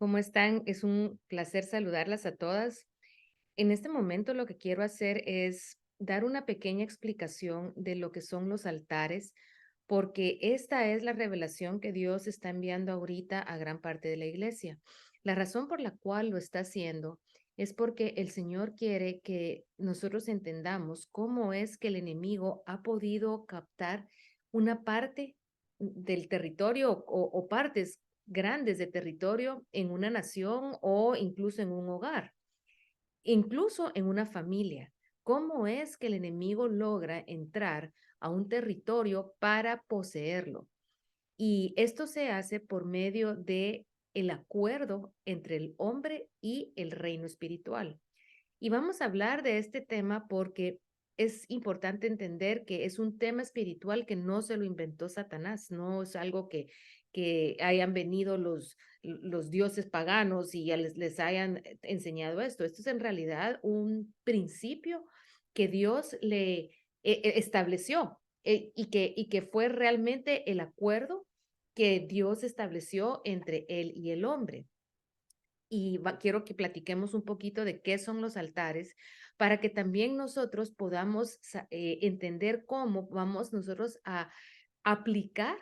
¿Cómo están? Es un placer saludarlas a todas. En este momento lo que quiero hacer es dar una pequeña explicación de lo que son los altares, porque esta es la revelación que Dios está enviando ahorita a gran parte de la iglesia. La razón por la cual lo está haciendo es porque el Señor quiere que nosotros entendamos cómo es que el enemigo ha podido captar una parte del territorio o partes grandes de territorio en una nación o incluso en un hogar, incluso en una familia. ¿Cómo es que el enemigo logra entrar a un territorio para poseerlo? Y esto se hace por medio de el acuerdo entre el hombre y el reino espiritual. Y vamos a hablar de este tema porque es importante entender que es un tema espiritual que no se lo inventó Satanás, no es algo que hayan venido los dioses paganos y ya les hayan enseñado esto. Esto es en realidad un principio que Dios le estableció y que fue realmente el acuerdo que Dios estableció entre él y el hombre. Y quiero que platiquemos un poquito de qué son los altares para que también nosotros podamos entender cómo vamos nosotros a aplicar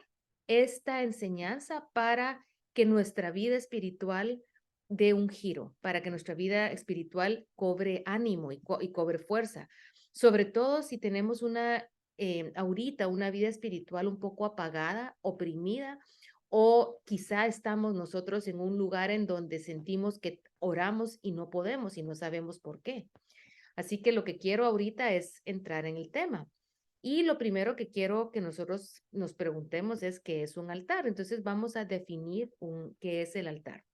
esta enseñanza para que nuestra vida espiritual dé un giro, para que nuestra vida espiritual cobre ánimo y cobre fuerza. Sobre todo si tenemos ahorita una vida espiritual un poco apagada, oprimida, o quizá estamos nosotros en un lugar en donde sentimos que oramos y no podemos y no sabemos por qué. Así que lo que quiero ahorita es entrar en el tema. Y lo primero que quiero que nosotros nos preguntemos es qué es un altar. Entonces vamos a definir qué es el altar.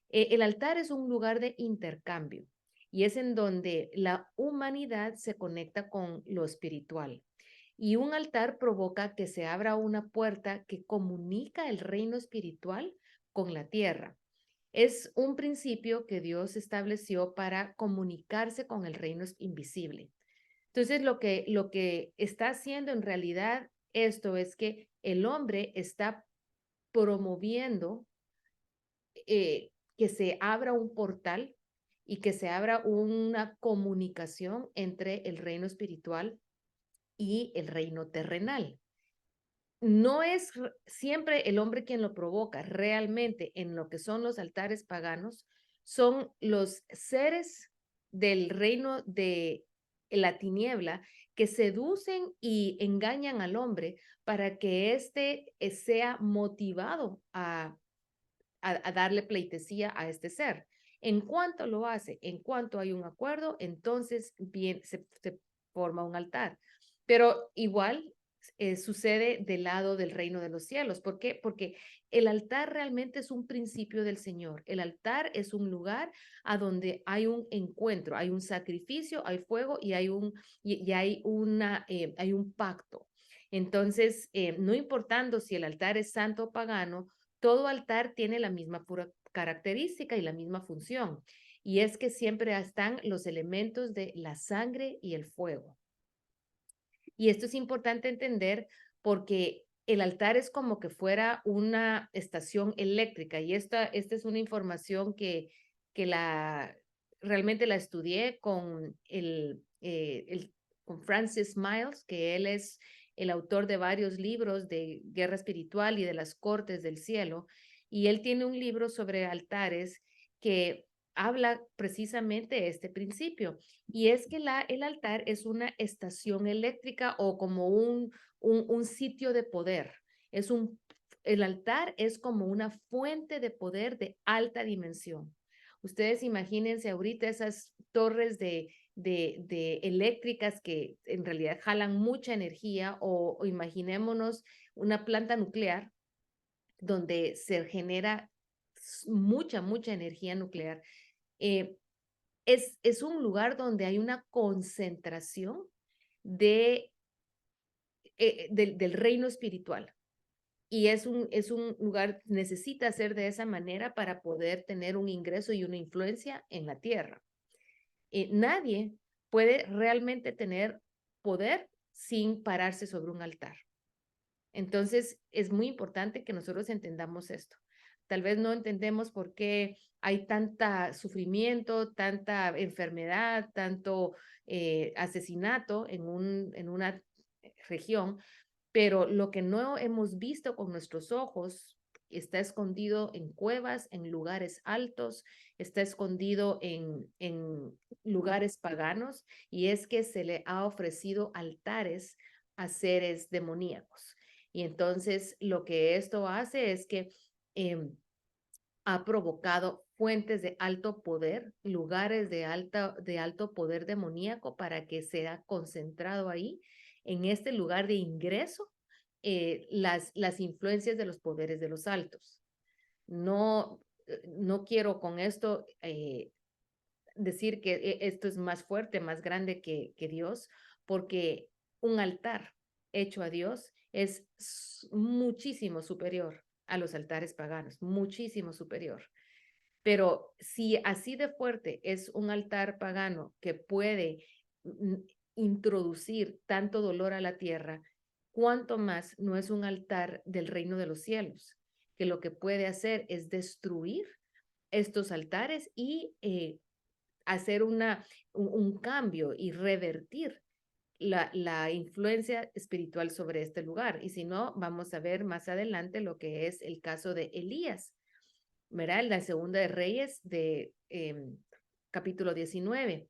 El altar es un lugar de intercambio y es en donde la humanidad se conecta con lo espiritual. Y un altar provoca que se abra una puerta que comunica el reino espiritual con la tierra. Es un principio que Dios estableció para comunicarse con el reino invisible. Entonces, lo que está haciendo en realidad esto es que el hombre está promoviendo que se abra un portal y que se abra una comunicación entre el reino espiritual y el reino terrenal. No es siempre el hombre quien lo provoca, realmente en lo que son los altares paganos, son los seres del reino de la tiniebla que seducen y engañan al hombre para que éste sea motivado a darle pleitesía a este ser. En cuanto lo hace, en cuanto hay un acuerdo, entonces bien se forma un altar. Pero igual sucede del lado del reino de los cielos. ¿Por qué? Porque el altar realmente es un principio del Señor. El altar es un lugar a donde hay un encuentro, hay un sacrificio, hay fuego y hay un pacto. Entonces, no importando si el altar es santo o pagano, todo altar tiene la misma pura característica y la misma función, y es que siempre están los elementos de la sangre y el fuego. Y esto es importante entender porque el altar es como que fuera una estación eléctrica y esta es una información que realmente la estudié con con Francis Miles, que él es el autor de varios libros de guerra espiritual y de las cortes del cielo. Y él tiene un libro sobre altares que habla precisamente de este principio. Y es que el altar es una estación eléctrica o como un sitio de poder. El altar es como una fuente de poder de alta dimensión. Ustedes imagínense ahorita esas torres de eléctricas que en realidad jalan mucha energía o imaginémonos una planta nuclear donde se genera mucha energía nuclear. Eh, es un lugar donde hay una concentración de, del reino espiritual. Y es un lugar, necesita ser de esa manera para poder tener un ingreso y una influencia en la tierra. Nadie puede realmente tener poder sin pararse sobre un altar. Entonces, es muy importante que nosotros entendamos esto. tal vez no entendemos por qué hay tanta sufrimiento, tanta enfermedad, tanto asesinato en una región, pero lo que no hemos visto con nuestros ojos está escondido en cuevas, en lugares altos, está escondido en lugares paganos, y es que se le ha ofrecido altares a seres demoníacos. Y entonces lo que esto hace es que ha provocado fuentes de alto poder, lugares de alto poder demoníaco para que sea concentrado ahí, en este lugar de ingreso, las influencias de los poderes de los altos. No, no quiero con esto decir que esto es más fuerte, más grande que Dios, porque un altar hecho a Dios es muchísimo superior a los altares paganos, muchísimo superior. Pero si así de fuerte es un altar pagano que puede mm, introducir tanto dolor a la tierra, ¿cuánto más no es un altar del reino de los cielos? Que lo que puede hacer es destruir estos altares y hacer un cambio y revertir la influencia espiritual sobre este lugar. Y si no, vamos a ver más adelante lo que es el caso de Elías, ¿verdad? La segunda de Reyes de capítulo 19.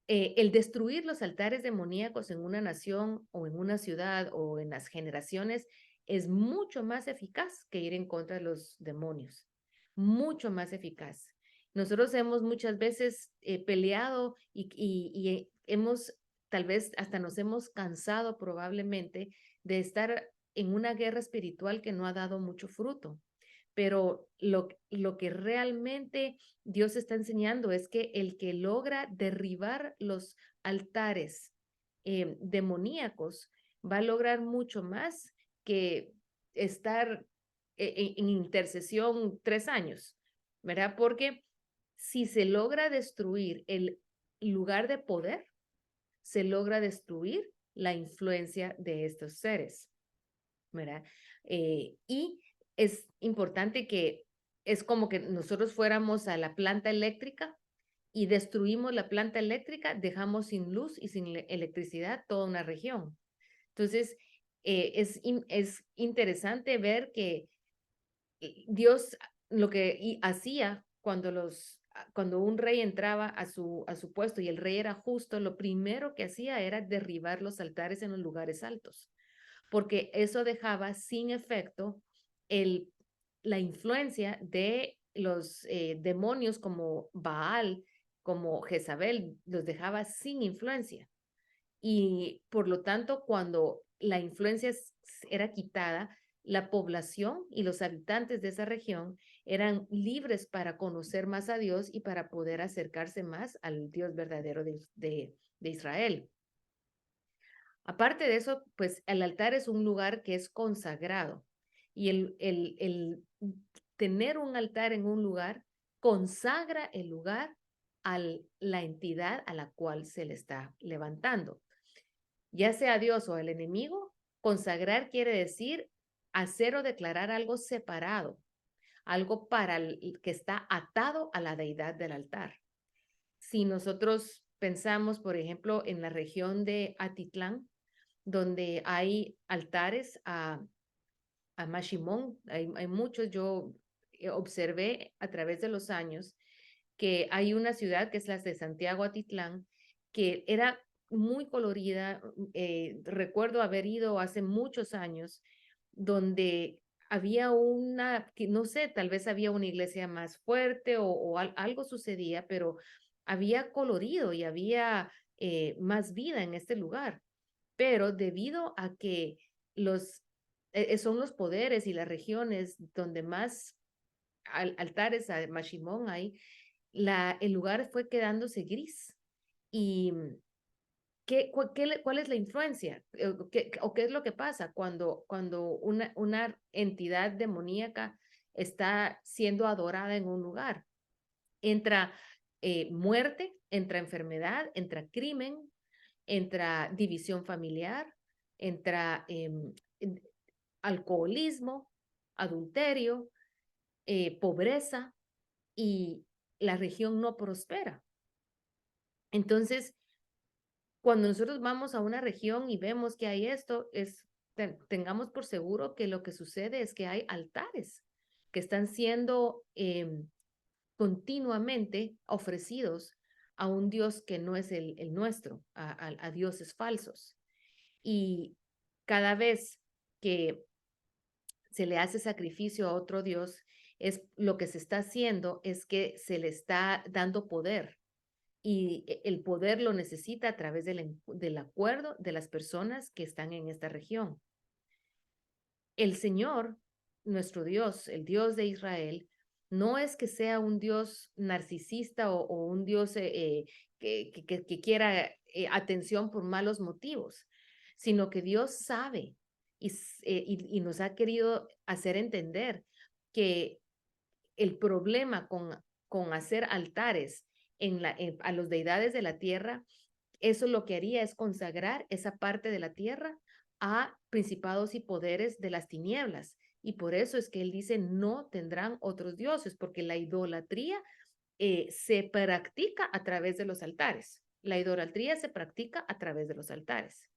El destruir los altares demoníacos en una nación o en una ciudad o en las generaciones es mucho más eficaz que ir en contra de los demonios, mucho más eficaz. Nosotros hemos muchas veces peleado y hemos, tal vez hasta nos hemos cansado probablemente de estar en una guerra espiritual que no ha dado mucho fruto. Pero lo que realmente Dios está enseñando es que el que logra derribar los altares demoníacos va a lograr mucho más que estar en intercesión 3 años, ¿verdad? Porque si se logra destruir el lugar de poder, se logra destruir la influencia de estos seres, ¿verdad? Y es importante que es como que nosotros fuéramos a la planta eléctrica y destruimos la planta eléctrica, dejamos sin luz y sin electricidad toda una región. Entonces, es interesante ver que Dios lo que hacía cuando un rey entraba a su puesto y el rey era justo, lo primero que hacía era derribar los altares en los lugares altos, porque eso dejaba sin efecto el, la influencia de los demonios como Baal, como Jezabel, los dejaba sin influencia. Y por lo tanto, cuando la influencia era quitada, la población y los habitantes de esa región eran libres para conocer más a Dios y para poder acercarse más al Dios verdadero de Israel. Aparte de eso, pues el altar es un lugar que es consagrado, y el tener un altar en un lugar consagra el lugar a la entidad a la cual se le está levantando, ya sea Dios o el enemigo. Consagrar quiere decir hacer o declarar algo separado, algo para el que está atado a la deidad del altar. Si nosotros pensamos, por ejemplo, en la región de Atitlán, donde hay altares a Mashimón, hay muchos. Yo observé a través de los años que hay una ciudad que es la de Santiago Atitlán, que era muy colorida. Recuerdo haber ido hace muchos años, donde había una, que no sé, tal vez había una iglesia más fuerte o algo sucedía, pero había colorido y había más vida en este lugar. Pero debido a que los, son los poderes y las regiones donde más altares a Mashimón hay, el lugar fue quedándose gris. ¿Y cuál es la influencia? ¿O qué es lo que pasa cuando una entidad demoníaca está siendo adorada en un lugar? Entra muerte, entra enfermedad, entra crimen, entra división familiar, entra alcoholismo, adulterio. pobreza y la región no prospera. Entonces, cuando nosotros vamos a una región y vemos que hay esto, tengamos por seguro que lo que sucede es que hay altares que están siendo continuamente ofrecidos a un Dios que no es el nuestro, a dioses falsos. Y cada vez que se le hace sacrificio a otro Dios, lo que se está haciendo es que se le está dando poder y el poder lo necesita a través del acuerdo de las personas que están en esta región. El Señor, nuestro Dios, el Dios de Israel, no es que sea un Dios narcisista o un Dios que quiera atención por malos motivos, sino que Dios sabe y nos ha querido hacer entender que el problema con hacer altares a los deidades de la tierra, eso lo que haría es consagrar esa parte de la tierra a principados y poderes de las tinieblas. Y por eso es que él dice, no tendrán otros dioses, porque la idolatría se practica a través de los altares. La idolatría se practica a través de los altares.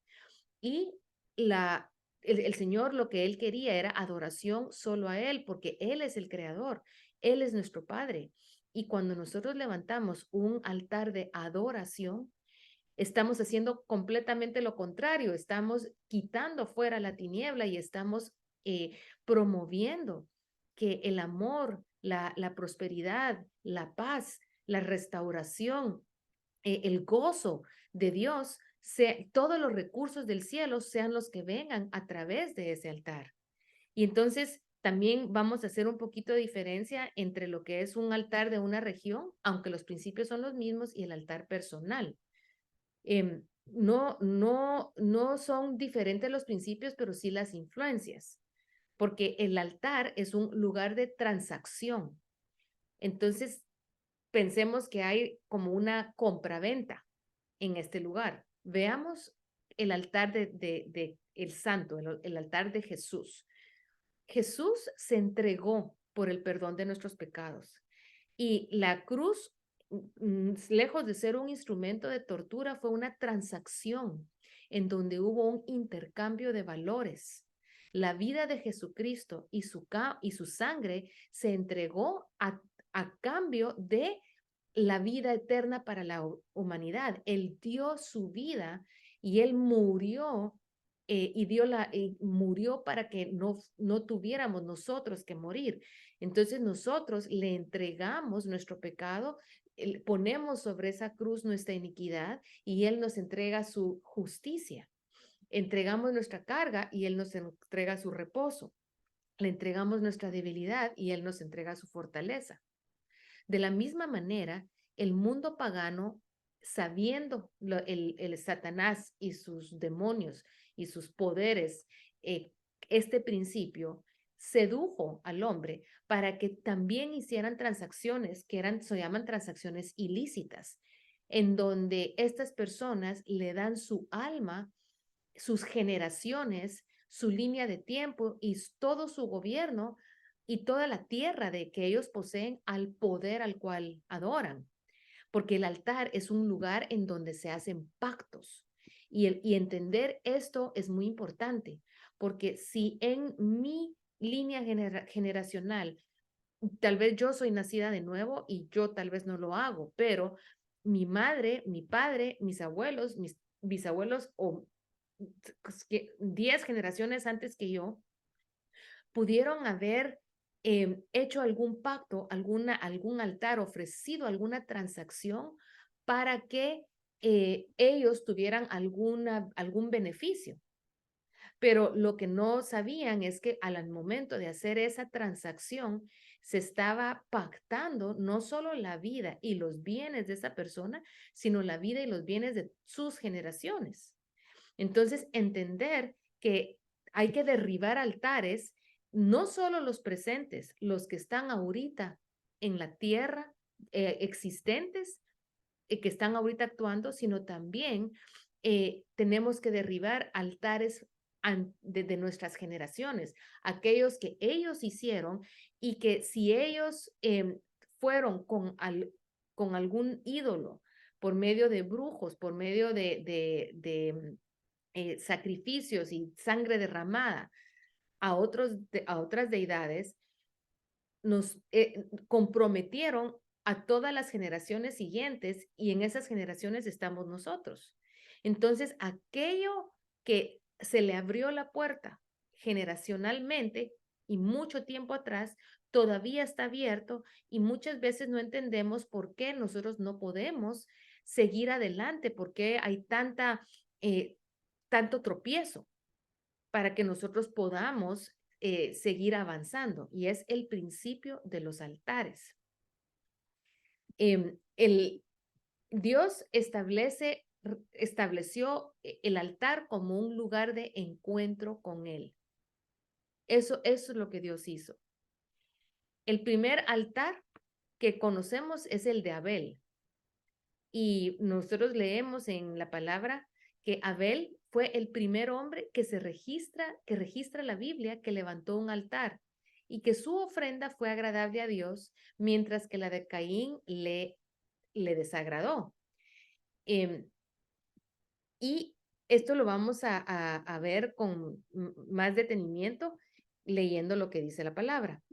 Y el Señor lo que él quería era adoración solo a él, porque él es el creador, él es nuestro Padre. Y cuando nosotros levantamos un altar de adoración, estamos haciendo completamente lo contrario, estamos quitando fuera la tiniebla y estamos promoviendo que el amor, la prosperidad, la paz, la restauración, el gozo de Dios, todos los recursos del cielo sean los que vengan a través de ese altar. Y entonces también vamos a hacer un poquito de diferencia entre lo que es un altar de una región, aunque los principios son los mismos, y el altar personal. No son diferentes los principios, pero sí las influencias, porque el altar es un lugar de transacción. Entonces, pensemos que hay como una compraventa en este lugar. Veamos el altar de el santo, el altar de Jesús. Jesús se entregó por el perdón de nuestros pecados y la cruz, lejos de ser un instrumento de tortura, fue una transacción en donde hubo un intercambio de valores. La vida de Jesucristo y su sangre se entregó a cambio de la vida eterna para la humanidad. Él dio su vida y él murió murió para que no tuviéramos nosotros que morir. Entonces nosotros le entregamos nuestro pecado, ponemos sobre esa cruz nuestra iniquidad y él nos entrega su justicia. Entregamos nuestra carga y él nos entrega su reposo. Le entregamos nuestra debilidad y él nos entrega su fortaleza. De la misma manera, el mundo pagano, sabiendo el Satanás y sus demonios y sus poderes, este principio sedujo al hombre para que también hicieran transacciones que se llaman transacciones ilícitas, en donde estas personas le dan su alma, sus generaciones, su línea de tiempo y todo su gobierno y toda la tierra de que ellos poseen al poder al cual adoran, porque el altar es un lugar en donde se hacen pactos y entender esto es muy importante, porque si en mi línea generacional, tal vez yo soy nacida de nuevo y yo tal vez no lo hago, pero mi madre, mi padre, mis abuelos, mis bisabuelos o 10 generaciones antes que yo pudieron haber hecho algún pacto, algún altar, ofrecido alguna transacción para que ellos tuvieran algún beneficio. Pero lo que no sabían es que al momento de hacer esa transacción se estaba pactando no solo la vida y los bienes de esa persona, sino la vida y los bienes de sus generaciones. Entonces, entender que hay que derribar altares, no solo los presentes, los que están ahorita en la tierra, existentes, que están ahorita actuando, sino también tenemos que derribar altares de nuestras generaciones, aquellos que ellos hicieron y que si ellos fueron con algún ídolo, por medio de brujos, por medio de sacrificios y sangre derramada a otras deidades, nos comprometieron a todas las generaciones siguientes y en esas generaciones estamos nosotros. Entonces, aquello que se le abrió la puerta generacionalmente y mucho tiempo atrás, todavía está abierto y muchas veces no entendemos por qué nosotros no podemos seguir adelante, por qué hay tanto tropiezo para que nosotros podamos seguir avanzando. Y es el principio de los altares. El Dios estableció el altar como un lugar de encuentro con Él. Eso es lo que Dios hizo. El primer altar que conocemos es el de Abel. Y nosotros leemos en la palabra que Abel fue el primer hombre que registra la Biblia, que levantó un altar y que su ofrenda fue agradable a Dios, mientras que la de Caín le desagradó. Y esto lo vamos a ver con más detenimiento leyendo lo que dice la palabra.